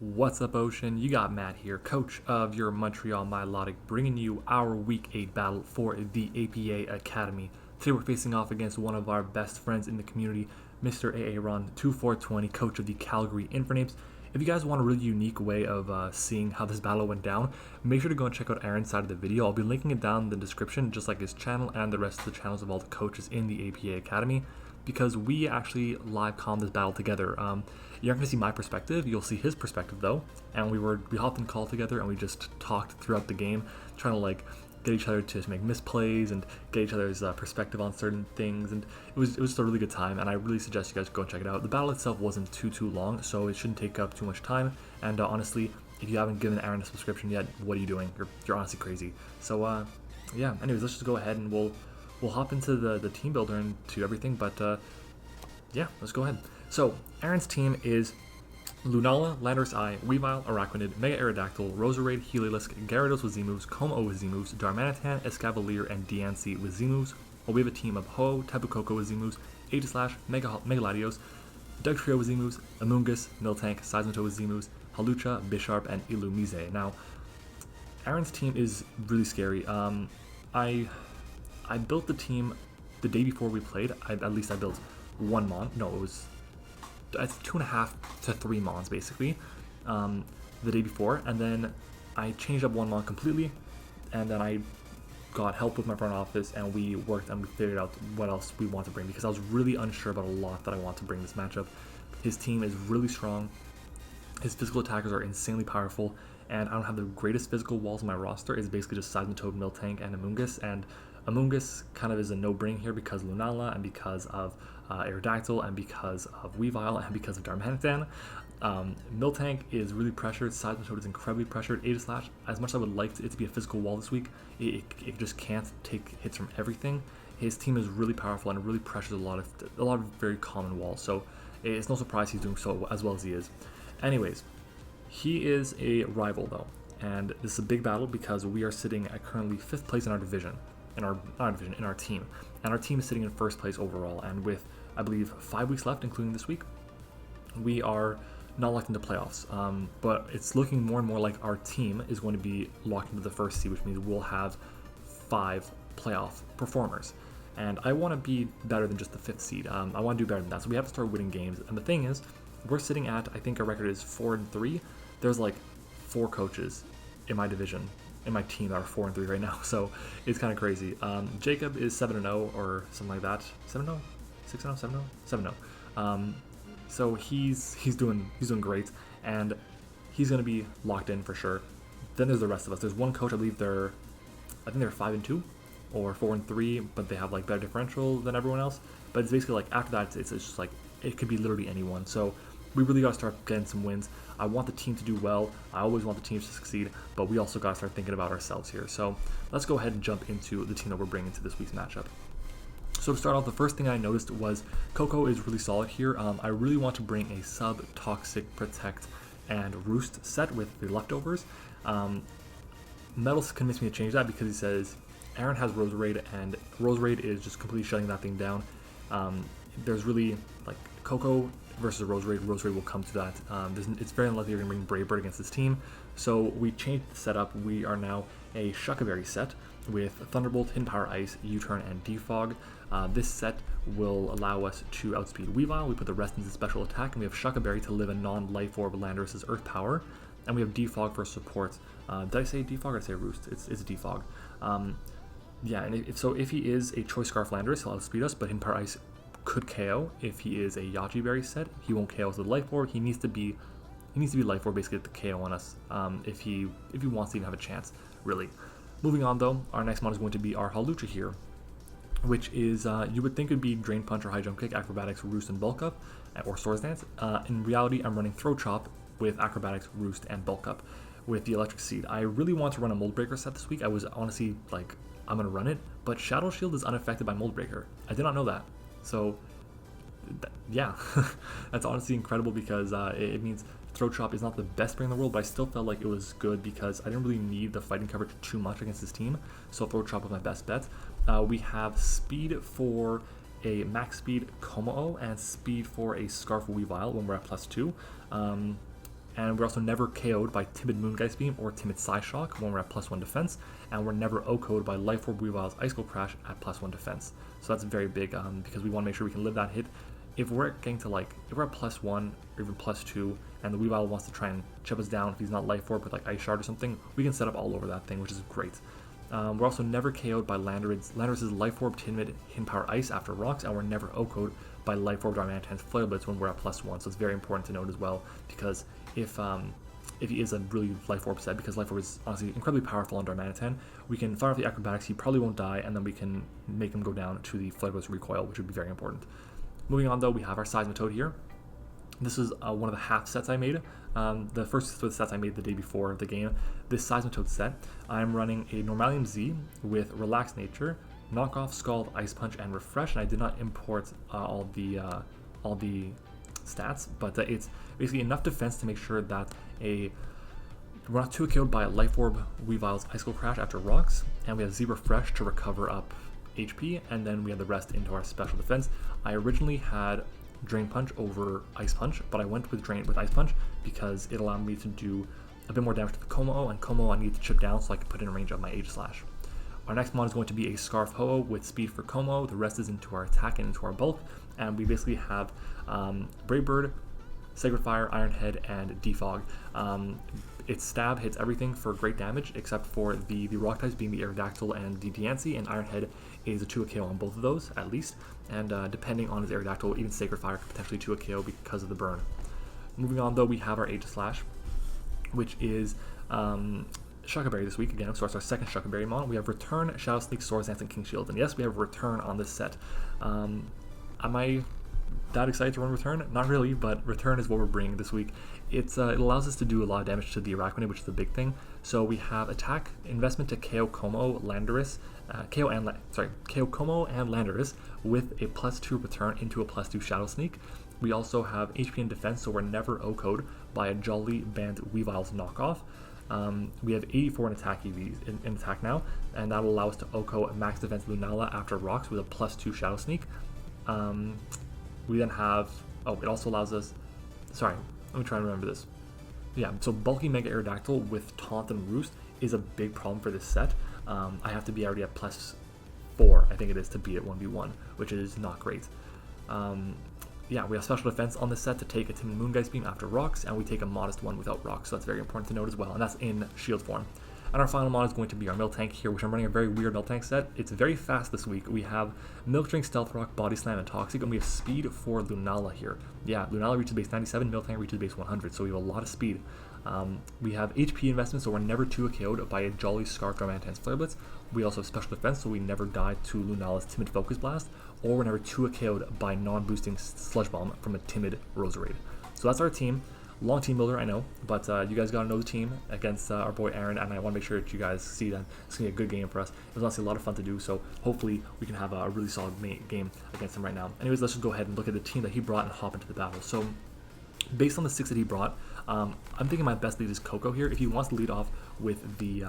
What's up, Ocean? You got Matt here, coach of your Montreal Milotics, bringing you our Week 8 battle for the APA Academy. Today we're facing off against one of our best friends in the community, Mr. Aaron, 2420, coach of the Calgary Infernapes. If you guys want a really unique way of seeing how this battle went down, make sure to go and check out Aaron's side of the video. I'll be linking it down in the description, just like his channel and the rest of the channels of all the coaches in the APA Academy, because we actually live commed this battle together. You're not going to see my perspective, you'll see his perspective though, and we hopped in call together and we just talked throughout the game, trying to get each other to make misplays and get each other's perspective on certain things, and it was just a really good time, and I really suggest you guys go and check it out. The battle itself wasn't too long, so it shouldn't take up too much time, and honestly, if you haven't given Aaron a subscription yet, what are you doing? You're honestly crazy. So yeah, anyways, let's just go ahead and we'll hop into the team builder and to everything, but yeah, let's go ahead. So Aaron's team is Lunala, Landorus Eye, Weavile, Arachnid, Mega Aerodactyl, Roserade, Heliolisk, Gyarados with Z-moves, Como with Z-moves, Darmanitan, Escavalier, and Diancie with Z-moves. While we have a team of Ho, Tapu Koko with Z-moves, Aegislash, Megaladios, Dugtrio with Z-moves, Amoonguss, Miltank, Seismitoad with Z-moves, Halucha, Bisharp, and Illumise. Now, Aaron's team is really scary. I built the team the day before we played. At least I built one mon. No, it was 2.5 to 3 mons basically the day before, and then I changed up one mon completely, and then I got help with my front office and we worked and we figured out what else we want to bring, because I was really unsure about a lot that I want to bring this matchup. His team is really strong, his physical attackers are insanely powerful, and I don't have the greatest physical walls in my roster. It's basically just Seismitoad, Miltank, and Amoonguss, and Amoonguss kind of is a no-bring here because Lunala and because of Aerodactyl and because of Weavile and because of Darmanitan. Miltank is really pressured, Seismitoad is incredibly pressured, Aegislash, as much as I would like it to be a physical wall this week, it just can't take hits from everything. His team is really powerful and it really pressures a lot of very common walls, so it's no surprise he's doing so as well as he is. Anyways, he is a rival though, and this is a big battle because we are sitting at currently 5th place in our division. In our team, and our team is sitting in 1st place overall, and with I believe 5 weeks left including this week, we are not locked into playoffs, but it's looking more and more like our team is going to be locked into the 1st seed, which means we'll have 5 playoff performers, and I want to be better than just the 5th seed. I want to do better than that, so we have to start winning games, and the thing is, we're sitting at, I think our record is 4-3. There's like 4 coaches in my division, in my team, that are 4-3 right now, so it's kind of crazy. Jacob is 7-0 or something like that. 7-0, 6-0, 7-0, 7-0. So he's doing great, and he's gonna be locked in for sure. Then there's the rest of us. There's one coach, I think they're 5-2 or 4-3, but they have like better differential than everyone else. But it's basically like after that, it's just like it could be literally anyone. So we really got to start getting some wins. I want the team to do well. I always want the teams to succeed, but we also got to start thinking about ourselves here. So let's go ahead and jump into the team that we're bringing to this week's matchup. So to start off, the first thing I noticed was Coco is really solid here. I really want to bring a sub-toxic protect and roost set with the leftovers. Metals convinced me to change that because he says Aaron has Roserade, and Roserade is just completely shutting that thing down. There's really like Coco versus Roserade will come to that. It's very unlikely you're going to bring Brave Bird against this team. So we changed the setup. We are now a Shuckleberry set with Thunderbolt, Hidden Power Ice, U-Turn, and Defog. This set will allow us to outspeed Weavile. We put the rest into special attack, and we have Shuckleberry to live a non-life orb Landorus' Earth Power. And we have Defog for support. Did I say Defog or did I say Roost? It's Defog. Yeah, and if he is a Choice Scarf Landorus, he'll outspeed us, but Hidden Power Ice could KO. If he is a Yachi Berry set, he won't KO us with Life Orb. He needs to be Life Orb basically to KO on us if he wants to even have a chance, really. Moving on though, our next mod is going to be our Halucha here, which is, you would think it would be Drain Punch or High Jump Kick, Acrobatics, Roost, and Bulk Up, or Swords Dance. In reality, I'm running Throat Chop with Acrobatics, Roost, and Bulk Up with the Electric Seed. I really want to run a Mold Breaker set this week. I was honestly like, I'm going to run it, but Shadow Shield is unaffected by Mold Breaker. I did not know that. So yeah, that's honestly incredible because it means Throat Chop is not the best spring in the world, but I still felt like it was good because I didn't really need the fighting coverage too much against this team, so Throat Chop was my best bet. We have speed for a max speed Como and speed for a Scarf Weavile when we're at +2. And we're also never KO'd by Timid Moongeist Beam or Timid Psyshock when we're at +1 defense, and we're never OHKO'd by Life Orb Weavile's Icicle Crash at +1 defense. So that's very big because we want to make sure we can live that hit. If we're getting to if we're at +1 or even +2, and the Weavile wants to try and chip us down if he's not Life Orb with like Ice Shard or something, we can set up all over that thing, which is great. We're also never KO'd by Landorus's Life Orb, Timid, Hidden Power Ice after rocks, and we're never OHKO'd by Life Orb Darmanitan's Flail Blitz when we're at +1. So it's very important to note as well, because if he is a really Life Orb set, because Life Orb is honestly incredibly powerful on Darmanitan, we can fire off the Acrobatics, he probably won't die, and then we can make him go down to the Flail Blitz recoil, which would be very important. Moving on though, we have our Seismitoad here. This is one of the half sets I made. The first sets I made the day before the game. This Seismitoad set, I'm running a Normalium Z with Relaxed Nature, Knockoff, Scald, Ice Punch, and Refresh, and I did not import all the stats, but it's basically enough defense to make sure that we're not too killed by a Life Orb Weavile's Icicle Crash after rocks, and we have Z Refresh to recover up HP, and then we have the rest into our special defense. I originally had Drain Punch over Ice Punch, but I went with Ice Punch because it allowed me to do a bit more damage to the Como, and Como I need to chip down so I can put in range of my Aegislash. Our next mod is going to be a Scarf Ho-Oh with speed for Como. The rest is into our attack and into our bulk, and we basically have Brave Bird, Sacred Fire, Iron Head, and Defog. Its stab hits everything for great damage except for the rock types being the Aerodactyl and the Diancie, and Iron Head is a 2 KO on both of those at least, and depending on his Aerodactyl, even Sacred Fire could potentially 2 KO because of the burn. Moving on though, we have our Aegislash, which is Shuckaberry this week again, so it's our second Shuckaberry mon. We have Return, Shadow Sneak, Swords Dance, and King Shield, and yes, we have Return on this set. Am I that excited to run Return? Not really, but Return is what we're bringing this week. It allows us to do a lot of damage to the Arachnid, which is the big thing. So we have attack, investment to KO Como, Landorus, KO Como and Landorus with a +2 return into a +2 Shadow Sneak. We also have HP and defense, so we're never OHKO'd by a Jolly Band Weavile's Knockoff. We have 84 in attack EVs in attack now, and that will allow us to OHKO max defense Lunala after rocks with a +2 Shadow Sneak. We then have, it also allows us, let me try and remember this. Yeah, so bulky Mega Aerodactyl with Taunt and Roost is a big problem for this set. I have to be already at +4, I think it is, to beat it 1v1, which is not great. Yeah, we have special defense on this set to take a Timid Moongeist Beam after rocks, and we take a modest one without rocks, so that's very important to note as well, and that's in shield form. And our final mod is going to be our Miltank here, which I'm running a very weird Miltank set. It's very fast this week. We have Milk Drink, Stealth Rock, Body Slam, and Toxic, and we have speed for Lunala here. Yeah, Lunala reaches base 97, Miltank reaches base 100, so we have a lot of speed. We have HP investment, so we're never 2 KO'd by a Jolly Scarf Darmanitan's Flare Blitz. We also have special defense, so we never die to Lunala's Timid Focus Blast, or we're never 2 KO'd by non-boosting Sludge Bomb from a Timid Roserade. So that's our team. Long team builder, I know, but you guys got to know the team against our boy Aaron, and I want to make sure that you guys see that it's going to be a good game for us. It was honestly a lot of fun to do, so hopefully we can have a really solid game against him right now. Anyways, let's just go ahead and look at the team that he brought and hop into the battle. So, based on the 6 that he brought, I'm thinking my best lead is Coco here. If he wants to lead off with the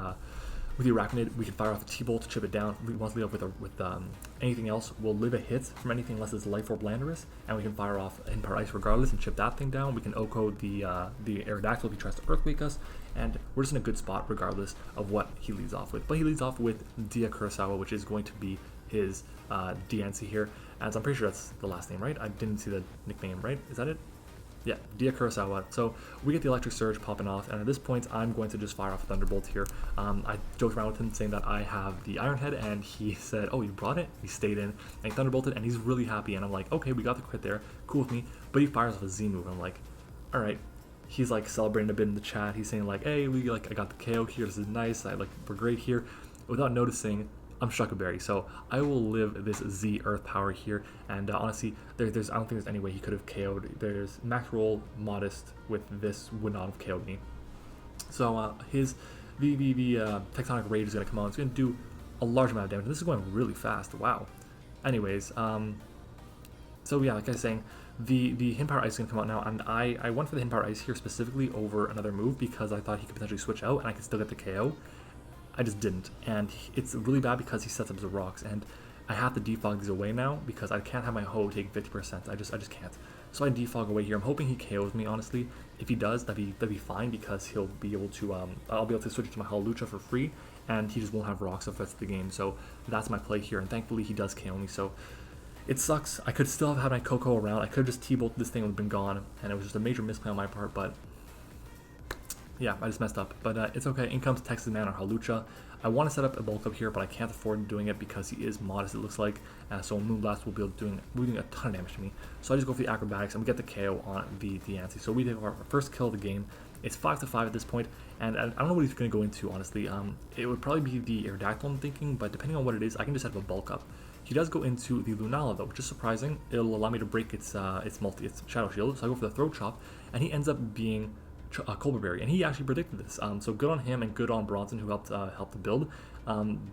Arachnid, we can fire off a T-Bolt to chip it down. If he wants to lead off with anything else, we'll live a hit from anything unless it's Life Orb Landorus, and we can fire off Hidden Power Ice regardless and chip that thing down. We can OHKO the Aerodactyl if he tries to Earthquake us, and we're just in a good spot regardless of what he leads off with. But he leads off with Dia Kurosawa, which is going to be his Diancie here, and I'm pretty sure that's the last name, right? I didn't see the nickname, right? Is that it? Yeah, Dia Kurosawa. So we get the Electric Surge popping off, and at this point, I'm going to just fire off a Thunderbolt here. I joked around with him saying that I have the Iron Head, and he said, "Oh, you brought it?" He stayed in, and he Thunderbolted, and he's really happy. And I'm like, "Okay, we got the crit there. Cool with me." But he fires off a Z move. I'm like, "All right." He's like celebrating a bit in the chat. He's saying like, "Hey, I got the KO here. This is nice. We're great here," without noticing I'm Shuckaberry, so I will live this Z Earth power here, and honestly, I don't think there's any way he could have KO'd. There's max roll modest with this would not have KO'd me. So the Tectonic Rage is going to come on. It's going to do a large amount of damage. This is going really fast. Wow. Anyways, so yeah, like I was saying, the Hidden Power Ice is going to come out now, and I went for the Hidden Power Ice here specifically over another move because I thought he could potentially switch out and I could still get the KO. I just didn't, and it's really bad because he sets up the rocks, and I have to defog these away now because I can't have my Ho take 50%. I just can't. So I defog away here. I'm hoping he KOs me, honestly. If he does, that'd be fine, because he'll be able to I'll be able to switch to my Hawlucha for free, and he just won't have rocks for the rest of the game. So that's my play here, and thankfully he does KO me. So it sucks. I could still have had my Coco around. I could have just T-bolted this thing, would have been gone, and it was just a major misplay on my part. But yeah, I just messed up. But it's okay. In comes Texas Man or Hawlucha. I want to set up a bulk up here, but I can't afford doing it because he is modest, it looks like. So Moonblast will be doing a ton of damage to me. So I just go for the acrobatics, and we get the KO on the Yancy. So we take our first kill of the game. It's 5-5 at this point, and I don't know what he's going to go into, honestly. It would probably be the Aerodactyl, I'm thinking, but depending on what it is, I can just have a bulk up. He does go into the Lunala, though, which is surprising. It'll allow me to break its Shadow Shield, so I go for the Throat Chop, and he ends up being Colbur Berry, and he actually predicted this. So good on him, and good on Bronson, who helped the build.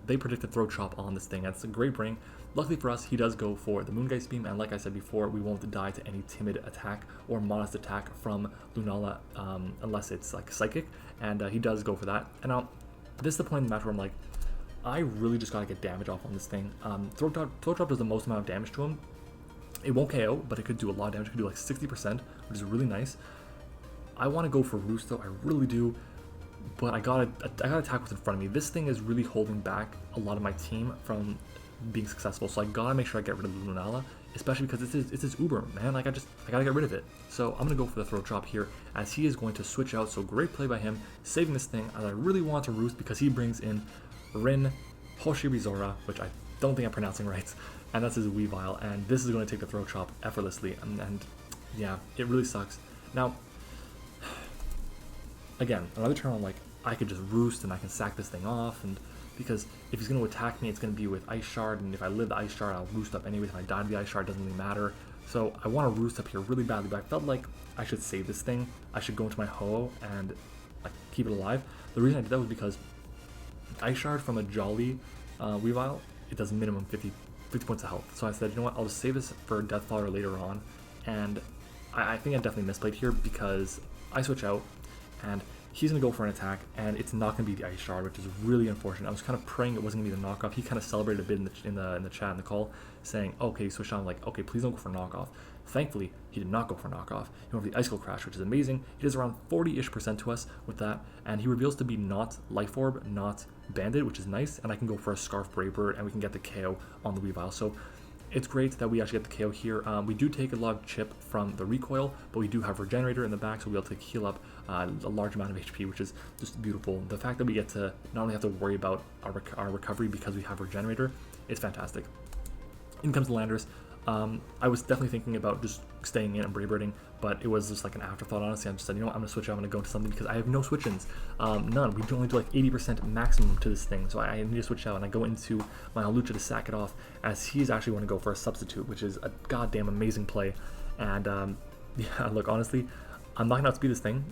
They predicted Throat Chop on this thing. That's a great bring. Luckily for us, he does go for the Moongeist Beam, and like I said before, we won't die to any timid attack or modest attack from Lunala unless it's like Psychic, and he does go for that. And now, this is the point in the match where I'm like, I really just gotta get damage off on this thing. Throat Chop does the most amount of damage to him. It won't KO, but it could do a lot of damage. It could do like 60%, which is really nice. I want to go for Roost though, I really do, but I gotta attack what's in front of me. This thing is really holding back a lot of my team from being successful, so I gotta make sure I get rid of the Lunala, especially because it's his Uber, man. Like I gotta get rid of it. So I'm gonna go for the Throat Chop here, as he is going to switch out. So great play by him, saving this thing, as I really want to Roost because he brings in Rin Hoshirizora, which I don't think I'm pronouncing right, and that's his Weavile, and this is going to take the Throat Chop effortlessly, and yeah, it really sucks. Now, again, another turn on, like, I could just Roost and I can sack this thing off, and because if he's going to attack me, it's going to be with Ice Shard, and if I live the Ice Shard, I'll Roost up anyways. If I die to the Ice Shard, it doesn't really matter. So I want to Roost up here really badly, but I felt like I should save this thing. I should go into my Ho and like, keep it alive. The reason I did that was because Ice Shard from a Jolly Weavile, it does minimum 50 points of health. So I said, you know what, I'll just save this for Deathflower later on, and I think I definitely misplayed here because I switch out, and he's going to go for an attack, and it's not going to be the Ice Shard, which is really unfortunate. I was kind of praying it wasn't going to be the knockoff. He kind of celebrated a bit in the chat, in the call, saying, okay, he switched on, like, okay, please don't go for knockoff. Thankfully, he did not go for knockoff. He went for the Icicle Crash, which is amazing. He does around 40-ish% to us with that, and he reveals to be not Life Orb, not Bandit, which is nice, and I can go for a Scarf Braver, and we can get the KO on the Weavile. So it's great that we actually get the KO here. We do take a lot of chip from the recoil, but we do have Regenerator in the back, so we'll be able to heal up a large amount of HP, which is just beautiful. The fact that we get to not only have to worry about our recovery because we have Regenerator is fantastic. In comes the Landorus. I was definitely thinking about just staying in and Brave-Birding, but it was just like an afterthought, honestly. I just said, you know what, I'm going to switch out, I'm going to go into something because I have no switch-ins. None. We can only do like 80% maximum to this thing, so I need to switch out, and I go into my Hawlucha to sack it off, as he's actually going to go for a substitute, which is a goddamn amazing play. And yeah, look, honestly, I'm not going to outspeed this thing,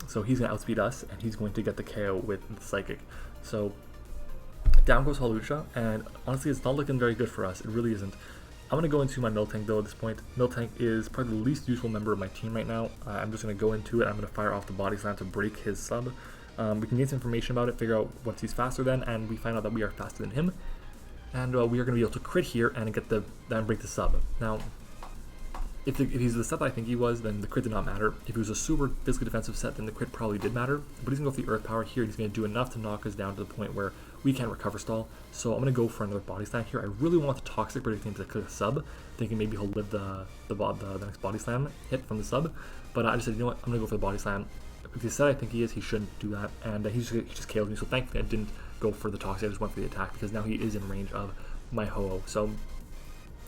so he's going to outspeed us, and he's going to get the KO with the Psychic. So down goes Hawlucha, and honestly, it's not looking very good for us. It really isn't. I'm going to go into my Miltank though at this point. Miltank is probably the least useful member of my team right now. I'm just going to go into it. I'm going to fire off the Body Slam to break his sub. We can get some information about it, figure out what he's faster than, and we find out that we are faster than him. And we are going to be able to crit here and get and break the sub. Now, if he's the set that I think he was, then the crit did not matter. If he was a super physically defensive set, then the crit probably did matter. But he's going to go for the Earth Power here. He's going to do enough to knock us down to the point where we can't recover stall. So I'm going to go for another Body Slam here. I really want the Toxic, predicting to click a sub, thinking maybe he'll live the next Body Slam hit from the sub. But I just said, you know what, I'm going to go for the Body Slam. If he said I think he is, he shouldn't do that. And he just KO'd me. So thankfully I didn't go for the Toxic. I just went for the attack because now he is in range of my Ho-Oh. So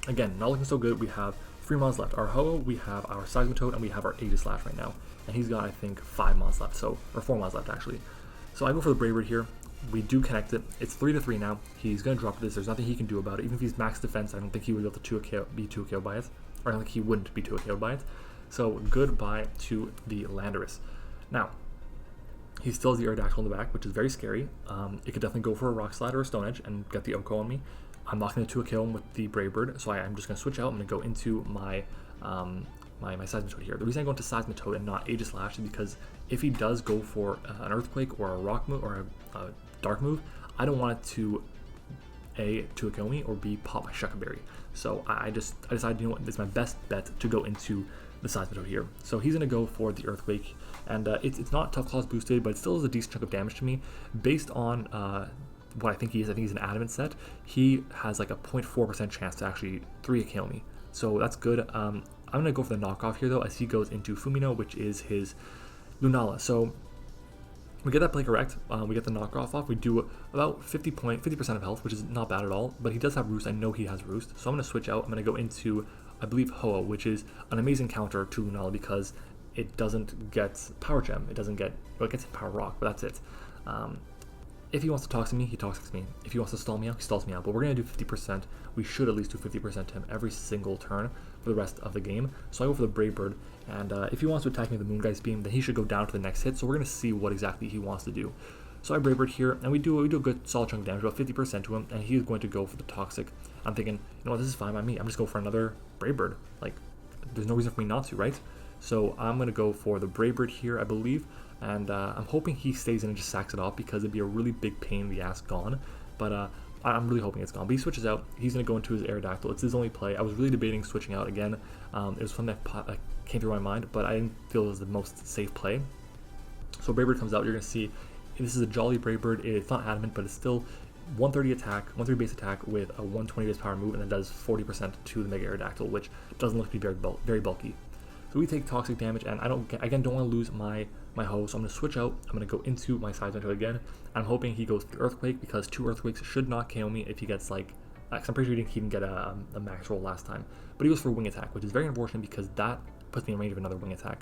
again, not looking so good. We have 3 mods left. Our Ho-Oh, we have our Seismitoad, and we have our Aegislash right now. And he's got, I think, 5 mods left, or 4 mods left actually. So I go for the Brave Bird here. We do connect it. It's 3-3 now. He's going to drop this. There's nothing he can do about it. Even if he's max defense, I don't think he would be able to be 2-KO by it. Or I don't think he wouldn't be 2-KO by it. So goodbye to the Landorus. Now, he still has the Aerodactyl in the back, which is very scary. It could definitely go for a Rock Slide or a Stone Edge and get the Oko on me. I'm not going to 2-KO him with the Brave Bird, so I'm just going to switch out. I'm going to go into my my Seismitoad here. The reason I go into Seismitoad and not Aegislash is because if he does go for an Earthquake or a Rock move or a Dark move, I don't want it to A, 2-KO me, or B, pop my Shuckleberry. So I decided, you know what, it's my best bet to go into the Seismitoad here. So he's going to go for the Earthquake, and it's not Tough Claws boosted, but it still is a decent chunk of damage to me based on what I think he is. I think he's an Adamant set. He has like a 0.4% chance to actually 3-hit KO me, so that's good. I'm going to go for the knockoff here though, as he goes into Fumino, which is his Lunala. So we get that play correct. We get the knockoff off. We do about 50% of health, which is not bad at all. But he does have Roost. I know he has Roost, so I'm going to switch out. I'm going to go into, I believe, Hoa, which is an amazing counter to Lunala because it doesn't get Power Gem. It doesn't get, well, it gets Power Rock, but that's it. If he wants to Toxic me, he Toxics me. If he wants to stall me out, he stalls me out. But we're going to do 50%. We should at least do 50% to him every single turn for the rest of the game. So I go for the Brave Bird, and if he wants to attack me with the Moongeist Beam, then he should go down to the next hit. So we're going to see what exactly he wants to do. So I Brave Bird here, and we do a good solid chunk of damage, about 50% to him, and he's going to go for the Toxic. I'm thinking, you know what, this is fine by me. I'm just going for another Brave Bird. Like, there's no reason for me not to, right? So I'm going to go for the Brave Bird here, I believe, and I'm hoping he stays in and just sacks it off because it'd be a really big pain in the ass gone. But I'm really hoping it's gone. But he switches out. He's going to go into his Aerodactyl. It's his only play. I was really debating switching out again. It was something that came through my mind, but I didn't feel it was the most safe play. So Brave Bird comes out. You're going to see this is a Jolly Brave Bird. It's not Adamant, but it's still 130 attack, 130 base attack with a 120 base power move, and it does 40% to the Mega Aerodactyl, which doesn't look to be very bulky. So we take toxic damage, and I don't want to lose my Ho, so I'm going to switch out. I'm going to go into my Seismitoad again. I'm hoping he goes for the Earthquake because 2 Earthquakes should not KO me if he gets like I'm pretty sure he didn't get a max roll last time. But he goes for Wing Attack, which is very unfortunate because that puts me in range of another Wing Attack.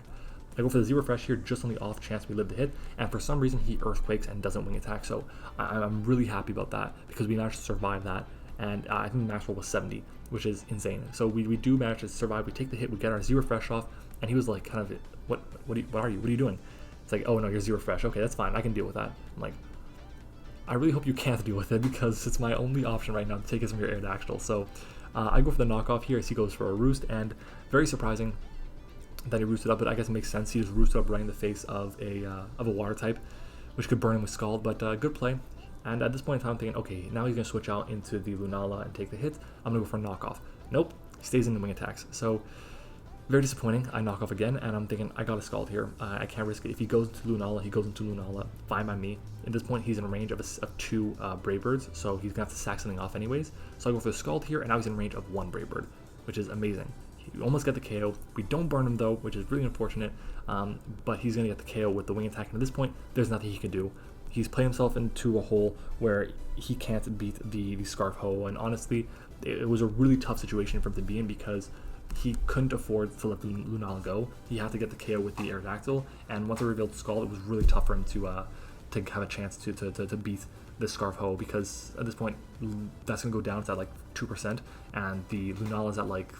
I go for the Zero Fresh here just on the off chance we live the hit, and for some reason he Earthquakes and doesn't Wing Attack, so I'm really happy about that because we managed to survive that, and I think the max roll was 70, which is insane. So we do manage to survive. We take the hit, we get our Zero Fresh off, and he was like kind of, what are you doing? It's like, oh no, you're Zero Fresh. Okay, that's fine. I can deal with that. I'm like, I really hope you can't deal with it because it's my only option right now to take it from your Aerodactyl. So I go for the knockoff here as he goes for a Roost, and very surprising that he roosted up, but I guess it makes sense. He just roosted up right in the face of a water type, which could burn him with Scald, but good play. And at this point in time, I'm thinking, okay, now he's going to switch out into the Lunala and take the hit. I'm going to go for a knockoff. Nope, he stays in the Wing Attacks. So very disappointing. I knock off again, and I'm thinking, I got a Scald here. I can't risk it. If he goes into Lunala, he goes into Lunala. Fine by me. At this point, he's in range of 2 Brave Birds, so he's going to have to sack something off anyways. So I go for the Scald here, and now he's in range of 1 Brave Bird, which is amazing. We almost get the KO. We don't burn him though, which is really unfortunate, but he's going to get the KO with the Wing Attack, and at this point, there's nothing he can do. He's played himself into a hole where he can't beat the Scarf Ho, and honestly, it was a really tough situation for him to be in because he couldn't afford to let the Lunala go. He had to get the KO with the Aerodactyl, and once I revealed Scald, it was really tough for him to have a chance to beat the Scarf Ho, because at this point, that's going to go down to like 2%, and the Lunala's at like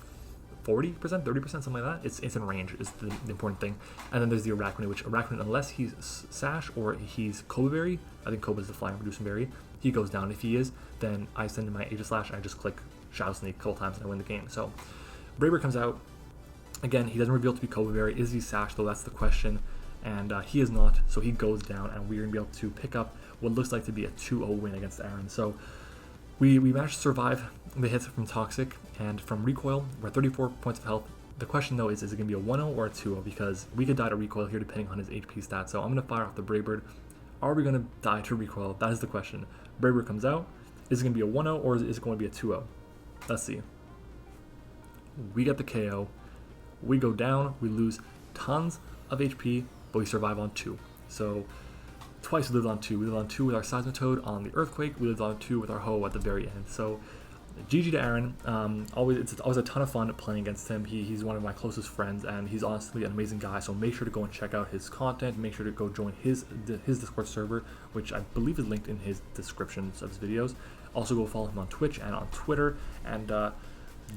40%, 30%, something like that. It's in range is the important thing. And then there's the Arachne, which Arachne, unless he's Sash or he's Cobra Berry, I think Cobra is the flying producing berry, he goes down. If he is, then I send in my Aegislash and I just click Shadow Sneak a couple times and I win the game. So Braver comes out. Again, he doesn't reveal to be Cobra Berry. Is he Sash though? That's the question. And he is not, so he goes down, and we're going to be able to pick up what looks like to be a 2-0 win against Aaron. So we managed to survive the hits from Toxic and from Recoil. We're at 34 points of health. The question though is it going to be a 1-0 or a 2-0? Because we could die to Recoil here depending on his HP stats. So I'm going to fire off the Brave Bird. Are we going to die to Recoil? That is the question. Brave Bird comes out. Is it going to be a 1-0 or is it going to be a 2-0? Let's see. We get the KO. We go down. We lose tons of HP, but we survive on 2. So twice we lived on 2. We lived on 2 with our Seismitoad on the Earthquake. We lived on 2 with our Ho at the very end. So GG to Aaron. It's always a ton of fun playing against him. He's one of my closest friends, and he's honestly an amazing guy. So make sure to go and check out his content. Make sure to go join his Discord server, which I believe is linked in his descriptions of his videos. Also go follow him on Twitch and on Twitter. And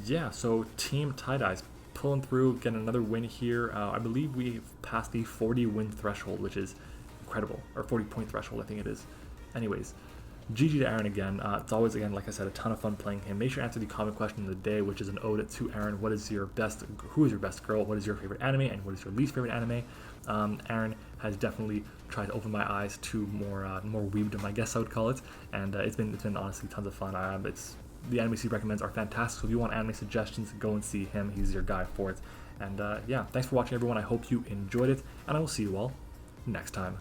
yeah, so Team Tie-Dyes pulling through, getting another win here. I believe we passed the 40 win threshold, which is incredible, or 40 point threshold, I think it is. Anyways, GG to Aaron again. It's always, again, like I said, a ton of fun playing him. Make sure to answer the comment question of the day, which is an ode to Aaron. Who is your best girl? What is your favorite anime? And what is your least favorite anime? Aaron has definitely tried to open my eyes to more weebdom, I guess I would call it. And it's been honestly tons of fun. The animes he recommends are fantastic. So if you want anime suggestions, go and see him. He's your guy for it. And yeah, thanks for watching, everyone. I hope you enjoyed it, and I will see you all next time.